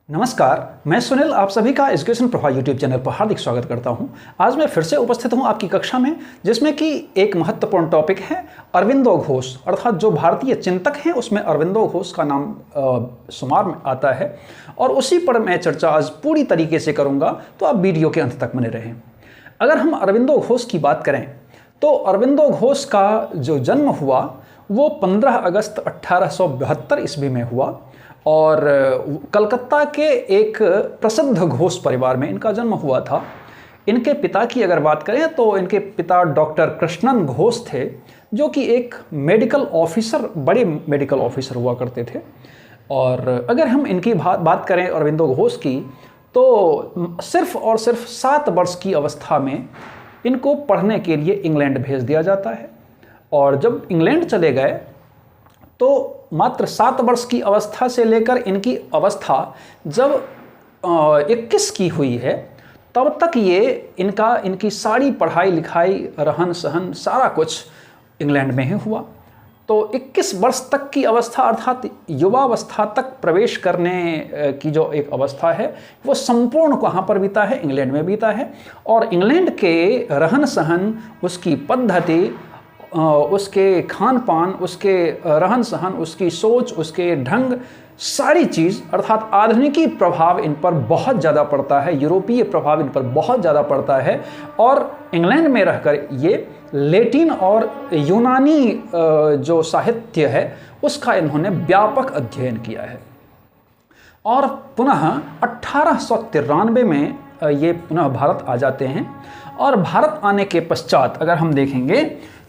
नमस्कार, मैं सुनील आप सभी का एजुकेशन प्रभा यूट्यूब चैनल पर हार्दिक स्वागत करता हूं। आज मैं फिर से उपस्थित हूं आपकी कक्षा में, जिसमें कि एक महत्वपूर्ण टॉपिक है अरविंदो घोष, अर्थात जो भारतीय चिंतक हैं उसमें अरविंदो घोष का नाम शुमार में आता है और उसी पर मैं चर्चा आज पूरी तरीके से करूंगा, तो आप वीडियो के अंत तक बने रहें। अगर हम अरविंदो घोष की बात करें तो अरविंदो घोष का जो जन्म हुआ वो 15 अगस्त 1872 ईस्वी में हुआ और कलकत्ता के एक प्रसिद्ध घोष परिवार में इनका जन्म हुआ था। इनके पिता की अगर बात करें तो इनके पिता डॉक्टर कृष्णन घोष थे, जो कि एक मेडिकल ऑफिसर, बड़े मेडिकल ऑफिसर हुआ करते थे। और अगर हम इनकी बात करें अरविंदो घोष की, तो सिर्फ और सिर्फ 7 वर्ष की अवस्था में इनको पढ़ने के लिए इंग्लैंड भेज दिया जाता है। और जब इंग्लैंड चले गए तो मात्र 7 वर्ष की अवस्था से लेकर इनकी अवस्था जब 21 की हुई है, तब तक ये इनकी सारी पढ़ाई लिखाई, रहन सहन, सारा कुछ इंग्लैंड में ही हुआ। तो 21 वर्ष तक की अवस्था अर्थात युवावस्था तक प्रवेश करने की जो एक अवस्था है, वो संपूर्ण कहाँ पर बीता है? इंग्लैंड में बीता है। और इंग्लैंड के रहन सहन, उसकी पद्धति, उसके खान पान, उसके रहन सहन, उसकी सोच, उसके ढंग, सारी चीज़ अर्थात आधुनिकी प्रभाव इन पर बहुत ज़्यादा पड़ता है, यूरोपीय प्रभाव इन पर बहुत ज़्यादा पड़ता है। और इंग्लैंड में रहकर ये लैटिन और यूनानी जो साहित्य है उसका इन्होंने व्यापक अध्ययन किया है। और पुनः 1893 में ये पुनः भारत आ जाते हैं। और भारत आने के पश्चात अगर हम देखेंगे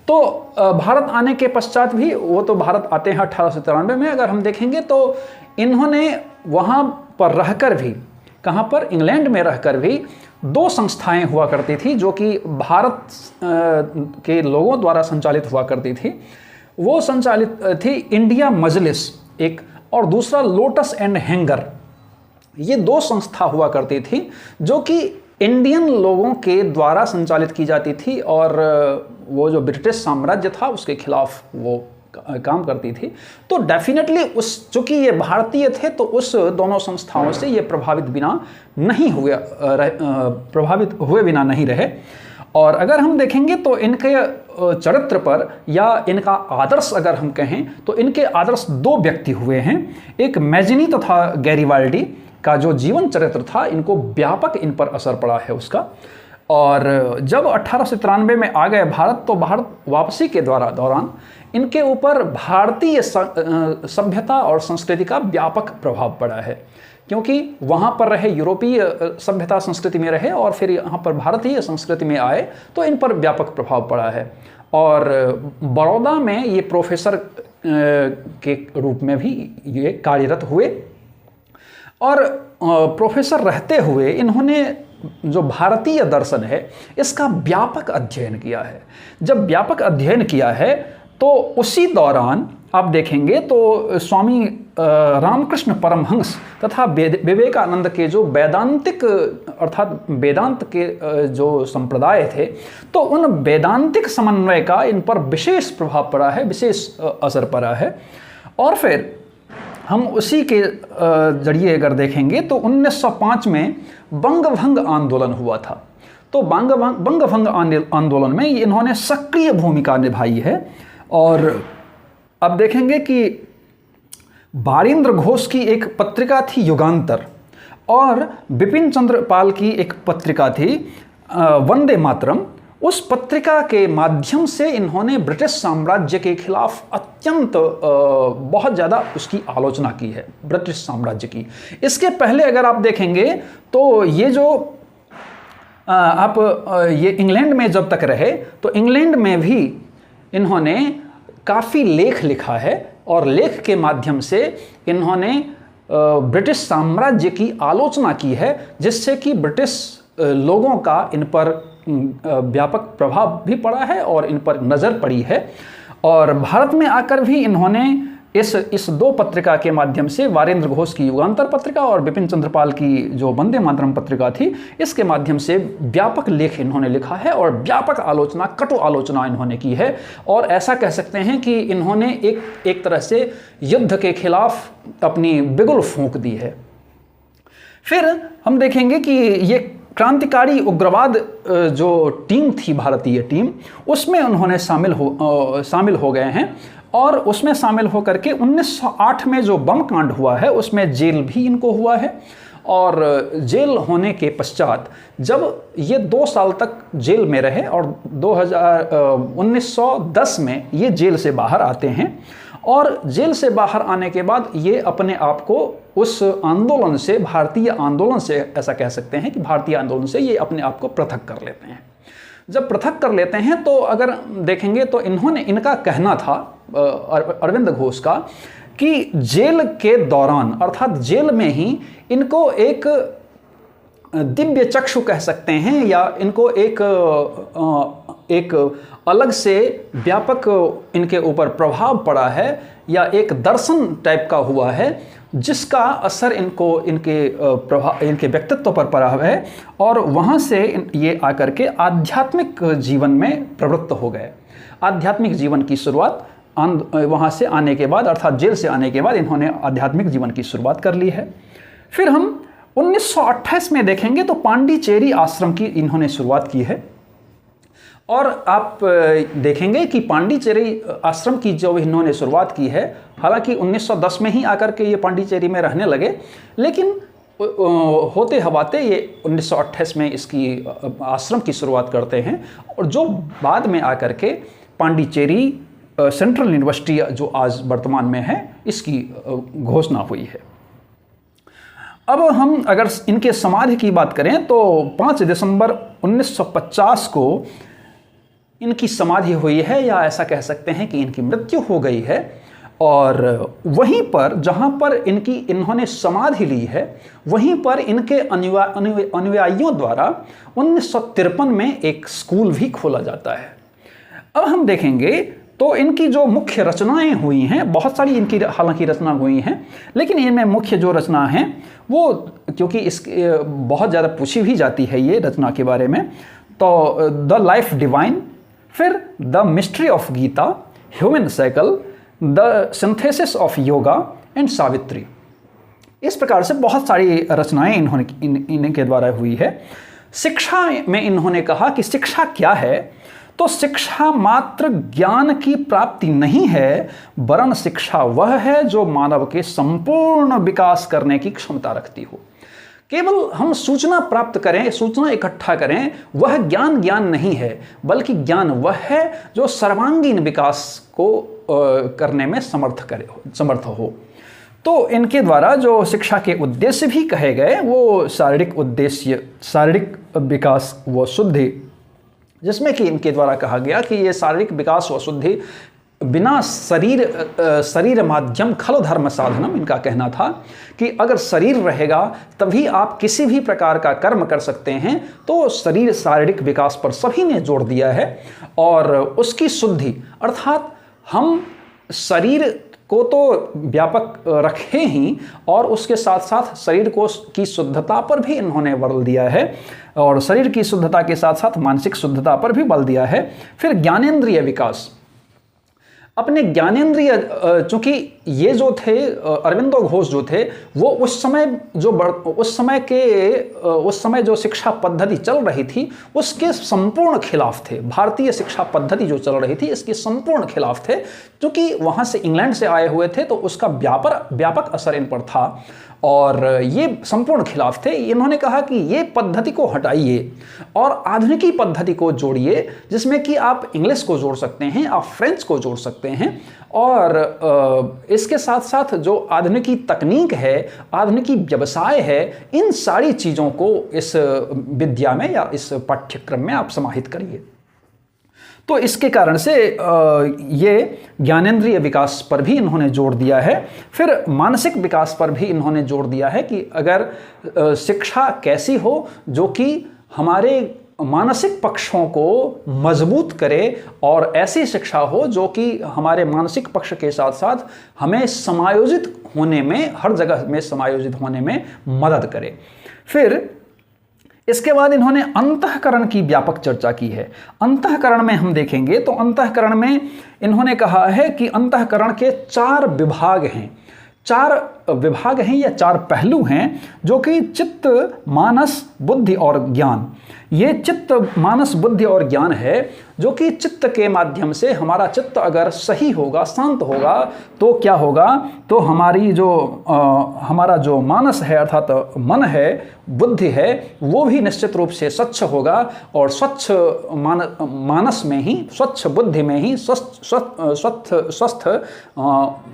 तो भारत आने के पश्चात भी वो तो भारत आते हैं 1893 में। अगर हम देखेंगे तो इन्होंने वहाँ पर रहकर भी, कहाँ पर? इंग्लैंड में रहकर भी 2 संस्थाएं हुआ करती थी जो कि भारत के लोगों द्वारा संचालित हुआ करती थी। वो संचालित थी इंडिया मजलिस एक, और दूसरा लोटस एंड हैंगर। ये 2 संस्था हुआ करती थी जो कि इंडियन लोगों के द्वारा संचालित की जाती थी और वो जो ब्रिटिश साम्राज्य था उसके खिलाफ वो काम करती थी। तो डेफिनेटली चूँकि ये भारतीय थे तो उस दोनों संस्थाओं से ये प्रभावित हुए बिना नहीं रहे। और अगर हम देखेंगे तो इनके चरित्र पर या इनका आदर्श अगर हम कहें तो इनके आदर्श 2 व्यक्ति हुए हैं। एक मैजिनी तथा गैरिबाल्डी का जो जीवन चरित्र था, इनको व्यापक इन पर असर पड़ा है उसका। और जब 1893 में आ गए भारत, तो भारत वापसी के दौरान इनके ऊपर भारतीय सभ्यता और संस्कृति का व्यापक प्रभाव पड़ा है, क्योंकि वहाँ पर रहे, यूरोपीय सभ्यता संस्कृति में रहे और फिर यहाँ पर भारतीय संस्कृति में आए, तो इन पर व्यापक प्रभाव पड़ा है। और बड़ौदा में ये प्रोफेसर के रूप में भी ये कार्यरत हुए। और प्रोफेसर रहते हुए इन्होंने जो भारतीय दर्शन है इसका व्यापक अध्ययन किया है। जब व्यापक अध्ययन किया है तो उसी दौरान आप देखेंगे तो स्वामी रामकृष्ण परमहंस तथा विवेकानंद के जो वैदांतिक अर्थात वेदांत के जो संप्रदाय थे, तो उन वैदांतिक समन्वय का इन पर विशेष प्रभाव पड़ा है, विशेष असर पड़ा है। और फिर हम उसी के जरिए अगर देखेंगे तो 1905 में बंगभंग आंदोलन हुआ था। तो बंगभंग आंदोलन में इन्होंने सक्रिय भूमिका निभाई है। और अब देखेंगे कि बारिंद्र घोष की एक पत्रिका थी युगांतर, और बिपिन चंद्र पाल की एक पत्रिका थी वंदे मातरम। उस पत्रिका के माध्यम से इन्होंने ब्रिटिश साम्राज्य के खिलाफ अत्यंत बहुत ज़्यादा उसकी आलोचना की है, ब्रिटिश साम्राज्य की। इसके पहले अगर आप देखेंगे तो ये जो ये इंग्लैंड में जब तक रहे तो इंग्लैंड में भी इन्होंने काफ़ी लेख लिखा है, और लेख के माध्यम से इन्होंने ब्रिटिश साम्राज्य की आलोचना की है, जिससे कि ब्रिटिश लोगों का इन पर व्यापक प्रभाव भी पड़ा है और इन पर नज़र पड़ी है। और भारत में आकर भी इन्होंने इस 2 पत्रिका के माध्यम से, बारिंद्र घोष की युगांतर पत्रिका और बिपिन चंद्र पाल की जो वंदे मातरम पत्रिका थी, इसके माध्यम से व्यापक लेख इन्होंने लिखा है और व्यापक आलोचना, कटु आलोचना इन्होंने की है। और ऐसा कह सकते हैं कि इन्होंने एक तरह से युद्ध के खिलाफ अपनी बिगुल फूंक दी है। फिर हम देखेंगे कि ये क्रांतिकारी उग्रवाद जो टीम थी, भारतीय टीम, उसमें उन्होंने शामिल हो गए हैं और उसमें शामिल होकर के 1908 में जो बम कांड हुआ है उसमें जेल भी इनको हुआ है। और जेल होने के पश्चात जब ये 2 साल तक जेल में रहे और 1910 में ये जेल से बाहर आते हैं और जेल से बाहर आने के बाद ये अपने आप को उस आंदोलन से, भारतीय आंदोलन से, ऐसा कह सकते हैं कि भारतीय आंदोलन से ये अपने आप को पृथक कर लेते हैं। जब पृथक कर लेते हैं तो अगर देखेंगे तो इनका कहना था, अरविंद घोष का, कि जेल के दौरान अर्थात जेल में ही इनको एक दिव्य चक्षु कह सकते हैं या इनको एक अलग से व्यापक इनके ऊपर प्रभाव पड़ा है या एक दर्शन टाइप का हुआ है जिसका असर इनके व्यक्तित्व पर पड़ा है और वहाँ से ये आकर के आध्यात्मिक जीवन में प्रवृत्त हो गए। आध्यात्मिक जीवन की शुरुआत वहाँ से आने के बाद अर्थात जेल से आने के बाद इन्होंने आध्यात्मिक जीवन की शुरुआत कर ली है। फिर हम 1928 में देखेंगे तो पांडिचेरी आश्रम की इन्होंने शुरुआत की है और आप देखेंगे कि पांडिचेरी आश्रम की जो इन्होंने शुरुआत की है, हालांकि 1910 में ही आकर के ये पांडिचेरी में रहने लगे, लेकिन होते हवाते ये 1928 में इसकी आश्रम की शुरुआत करते हैं और जो बाद में आकर के पांडिचेरी सेंट्रल यूनिवर्सिटी जो आज वर्तमान में है इसकी घोषणा हुई है। अब हम अगर इनके समाधि की बात करें तो 5 दिसंबर 1950 को इनकी समाधि हुई है या ऐसा कह सकते हैं कि इनकी मृत्यु हो गई है और वहीं पर जहां पर इन्होंने समाधि ली है वहीं पर इनके अनुयायियों द्वारा 1953 में एक स्कूल भी खोला जाता है। अब हम देखेंगे तो इनकी जो मुख्य रचनाएं हुई हैं, बहुत सारी इनकी हालांकि रचना हुई हैं, लेकिन इनमें मुख्य जो रचना है वो, क्योंकि बहुत ज़्यादा पूछी भी जाती है ये रचना के बारे में, तो द लाइफ डिवाइन, फिर the mystery of Gita, human cycle, the synthesis of yoga and Savitri. इस प्रकार से बहुत सारी रचनाएं इनके द्वारा हुई है। शिक्षा में इन्होंने कहा कि शिक्षा क्या है, तो शिक्षा मात्र ज्ञान की प्राप्ति नहीं है, वरन शिक्षा वह है जो मानव के संपूर्ण विकास करने की क्षमता रखती हो। केवल हम सूचना प्राप्त करें, सूचना इकट्ठा करें, वह ज्ञान नहीं है, बल्कि ज्ञान वह है जो सर्वांगीण विकास को करने में समर्थ हो। तो इनके द्वारा जो शिक्षा के उद्देश्य भी कहे गए वो शारीरिक उद्देश्य, शारीरिक विकास व शुद्धि, जिसमें कि इनके द्वारा कहा गया कि ये शारीरिक विकास व शुद्धि बिना शरीर माध्यम खल धर्म साधनम, इनका कहना था कि अगर शरीर रहेगा तभी आप किसी भी प्रकार का कर्म कर सकते हैं। तो शरीर शारीरिक विकास पर सभी ने जोर दिया है और उसकी शुद्धि अर्थात हम शरीर को तो व्यापक रखे ही और उसके साथ साथ शरीर की शुद्धता पर भी इन्होंने बल दिया है और शरीर की शुद्धता के साथ साथ मानसिक शुद्धता पर भी बल दिया है। फिर ज्ञानेंद्रिय विकास, अपने ज्ञानेंद्रिय, चूंकि ये जो थे अरविंदो घोष जो थे वो उस समय जो शिक्षा पद्धति चल रही थी उसके संपूर्ण खिलाफ थे। भारतीय शिक्षा पद्धति जो चल रही थी इसके संपूर्ण खिलाफ थे, क्योंकि वहाँ से इंग्लैंड से आए हुए थे तो उसका व्यापक असर इन पर था और ये संपूर्ण खिलाफ थे। इन्होंने कहा कि ये पद्धति को हटाइए और आधुनिकी पद्धति को जोड़िए, जिसमें कि आप इंग्लिश को जोड़ सकते हैं, आप फ्रेंच को जोड़ सकते हैं और इसके साथ साथ जो आधुनिकी तकनीक है, आधुनिकी व्यवसाय है, इन सारी चीज़ों को इस विद्या में या इस पाठ्यक्रम में आप समाहित करिए। तो इसके कारण से ये ज्ञानेंद्रिय विकास पर भी इन्होंने जोर दिया है। फिर मानसिक विकास पर भी इन्होंने जोर दिया है कि अगर शिक्षा कैसी हो जो कि हमारे मानसिक पक्षों को मजबूत करे और ऐसी शिक्षा हो जो कि हमारे मानसिक पक्ष के साथ साथ हमें समायोजित होने में, हर जगह में समायोजित होने में मदद करे। फिर इसके बाद इन्होंने अंतःकरण की व्यापक चर्चा की है। अंतःकरण में हम देखेंगे तो अंतःकरण में इन्होंने कहा है कि अंतःकरण के 4 विभाग हैं, 4 विभाग हैं या 4 पहलू हैं जो कि चित्त, मानस, बुद्धि और ज्ञान। ये चित्त, मानस, बुद्धि और ज्ञान है जो कि चित्त के माध्यम से हमारा चित्त अगर सही होगा, शांत होगा, तो क्या होगा, तो हमारा जो मानस है अर्थात मन है, बुद्धि है, वो भी निश्चित रूप से स्वच्छ होगा और स्वच्छ मानस में ही, स्वच्छ बुद्धि में ही, स्वस्थ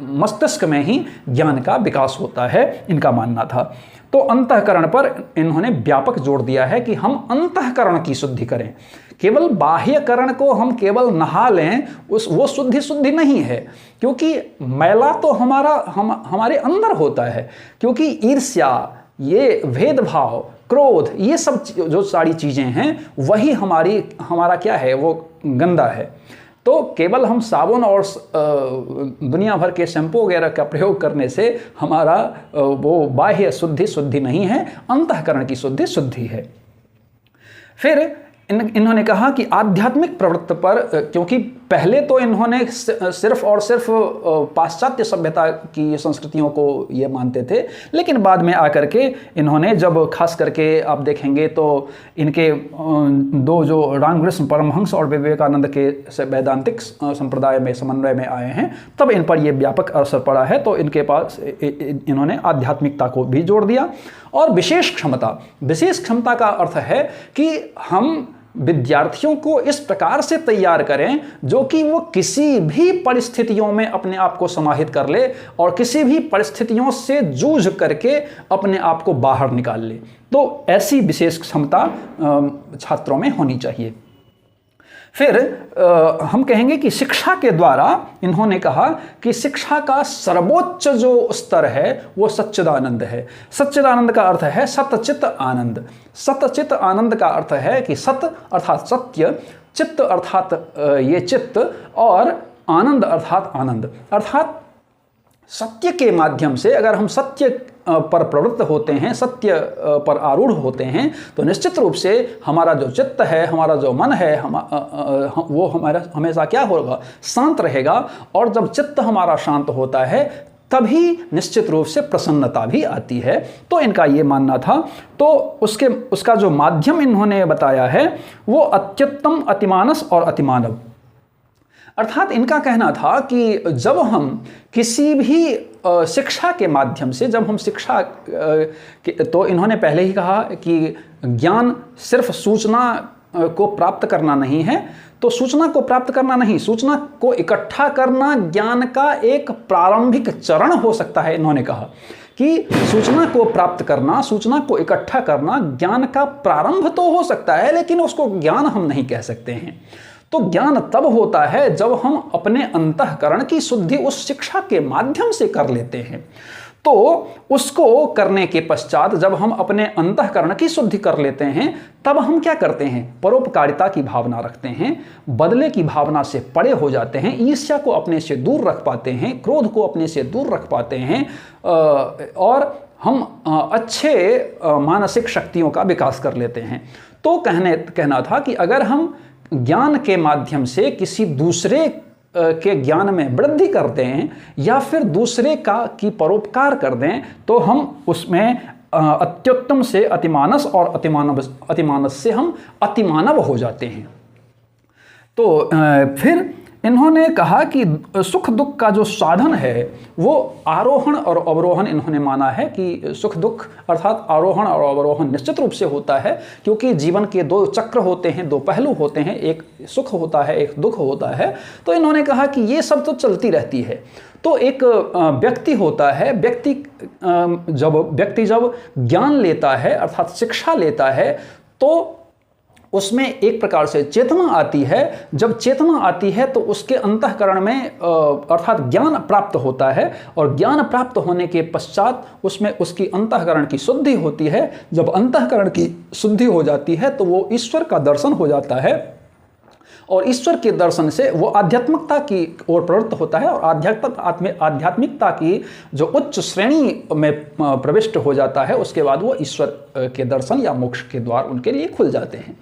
मस्तिष्क में ही ज्ञान का विकास होता है, इनका मानना था। तो अंतःकरण पर इन्होंने व्यापक जोर दिया है कि हम अंतःकरण की शुद्धि करें। केवल बाह्यकरण को हम केवल नहा लें वो शुद्धि नहीं है, क्योंकि मैला तो हमारे अंदर होता है। क्योंकि ईर्ष्या, ये भेदभाव, क्रोध, ये सब जो सारी चीज़ें हैं वही हमारा क्या है, वो गंदा है। तो केवल हम साबुन और दुनिया भर के शैम्पू वगैरह का प्रयोग करने से हमारा वो बाह्य शुद्धि नहीं है, अंतःकरण की शुद्धि है। फिर इन्होंने कहा कि आध्यात्मिक प्रवृत्ति पर, क्योंकि पहले तो इन्होंने सिर्फ और सिर्फ पाश्चात्य सभ्यता की संस्कृतियों को ये मानते थे, लेकिन बाद में आकर के इन्होंने, जब खास करके आप देखेंगे तो इनके 2 जो रामकृष्ण परमहंस और विवेकानंद के वैदांतिक संप्रदाय में समन्वय में आए हैं, तब इन पर यह व्यापक असर पड़ा है। तो इनके पास इन्होंने आध्यात्मिकता को भी जोड़ दिया। और विशेष क्षमता का अर्थ है कि हम विद्यार्थियों को इस प्रकार से तैयार करें जो कि वो किसी भी परिस्थितियों में अपने आप को समाहित कर ले और किसी भी परिस्थितियों से जूझ करके अपने आप को बाहर निकाल ले। तो ऐसी विशेष क्षमता छात्रों में होनी चाहिए। फिर हम कहेंगे कि शिक्षा के द्वारा, इन्होंने कहा कि शिक्षा का सर्वोच्च जो स्तर है वो सच्चिदानंद है। सच्चिदानंद का अर्थ है सतचित आनंद। सतचित आनंद का अर्थ है कि सत अर्थात सत्य, चित्त अर्थात ये चित्त, और आनंद अर्थात आनंद। अर्थात सत्य के माध्यम से अगर हम सत्य पर प्रवृत्त होते हैं, सत्य पर आरूढ़ होते हैं, तो निश्चित रूप से हमारा जो चित्त है, हमारा जो मन है, वो हमारा हमेशा क्या होगा, शांत रहेगा। और जब चित्त हमारा शांत होता है तभी निश्चित रूप से प्रसन्नता भी आती है। तो इनका ये मानना था। तो उसका जो माध्यम इन्होंने बताया है वो अत्युत्तम, अतिमानस और अतिमानव। अर्थात इनका कहना था कि जब हम किसी भी शिक्षा के माध्यम से, जब हम शिक्षा तो इन्होंने पहले ही कहा कि ज्ञान सिर्फ सूचना को प्राप्त करना नहीं है, तो सूचना को प्राप्त करना नहीं, सूचना को इकट्ठा करना ज्ञान का एक प्रारंभिक चरण हो सकता है। इन्होंने कहा कि सूचना को प्राप्त करना, सूचना को इकट्ठा करना ज्ञान का प्रारंभ तो हो सकता है, लेकिन उसको ज्ञान हम नहीं कह सकते हैं। तो ज्ञान तब होता है जब हम अपने अंतःकरण की शुद्धि उस शिक्षा के माध्यम से कर लेते हैं। तो उसको करने के पश्चात जब हम अपने अंतःकरण की शुद्धि कर लेते हैं, तब हम क्या करते हैं, परोपकारिता की भावना रखते हैं, बदले की भावना से परे हो जाते हैं, ईर्ष्या को अपने से दूर रख पाते हैं, क्रोध को अपने से दूर रख पाते हैं, और हम अच्छे मानसिक शक्तियों का विकास कर लेते हैं। तो कहना था कि अगर हम ज्ञान के माध्यम से किसी दूसरे के ज्ञान में वृद्धि कर दें या फिर दूसरे की परोपकार कर दें, तो हम उसमें अत्युत्तम से अतिमानस और अतिमानस से हम अतिमानव हो जाते हैं। तो फिर इन्होंने कहा कि सुख दुख का जो साधन है वो आरोहण और अवरोहण इन्होंने माना है कि सुख दुख अर्थात आरोहण और अवरोहण निश्चित रूप से होता है, क्योंकि जीवन के 2 चक्र होते हैं, 2 पहलू होते हैं, एक सुख होता है, एक दुख होता है। तो इन्होंने कहा कि ये सब तो चलती रहती है। तो एक व्यक्ति होता है, व्यक्ति जब ज्ञान लेता है अर्थात शिक्षा लेता है, तो उसमें एक प्रकार से चेतना आती है। जब चेतना आती है तो उसके अंतःकरण में अर्थात ज्ञान प्राप्त होता है, और ज्ञान प्राप्त होने के पश्चात उसमें उसकी अंतःकरण की शुद्धि होती है। जब अंतःकरण की शुद्धि हो जाती है तो वो ईश्वर का दर्शन हो जाता है। और ईश्वर के दर्शन से वो आध्यात्मिकता की ओर प्रवृत्त होता है और आध्यात्मिकता की जो उच्च श्रेणी में प्रविष्ट हो जाता है, उसके बाद वो ईश्वर के दर्शन या मोक्ष के द्वार उनके लिए खुल जाते हैं।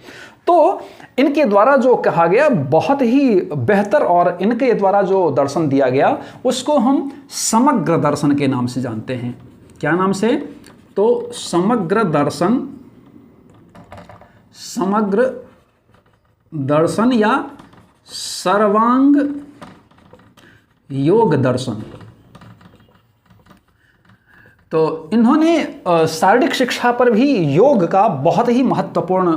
तो इनके द्वारा जो कहा गया बहुत ही बेहतर और इनके द्वारा जो दर्शन दिया गया उसको हम समग्र दर्शन के नाम से जानते हैं। क्या नाम से? तो समग्र दर्शन या सर्वांग योग दर्शन। तो इन्होंने शारीरिक शिक्षा पर भी योग का बहुत ही महत्वपूर्ण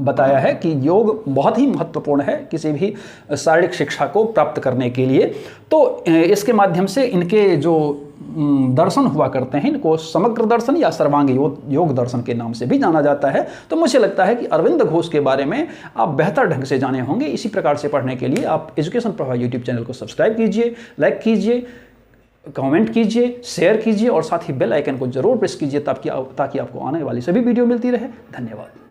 बताया है कि योग बहुत ही महत्वपूर्ण है किसी भी शारीरिक शिक्षा को प्राप्त करने के लिए। तो इसके माध्यम से इनके जो दर्शन हुआ करते हैं इनको समग्र दर्शन या सर्वांग योग दर्शन के नाम से भी जाना जाता है। तो मुझे लगता है कि अरविंद घोष के बारे में आप बेहतर ढंग से जाने होंगे। इसी प्रकार से पढ़ने के लिए आप एजुकेशन प्रभा यूट्यूब चैनल को सब्सक्राइब कीजिए, लाइक कीजिए, कमेंट कीजिए, शेयर कीजिए और साथ ही बेल आइकन को जरूर प्रेस कीजिए ताकि आपको आने वाली सभी वीडियो मिलती रहे। धन्यवाद।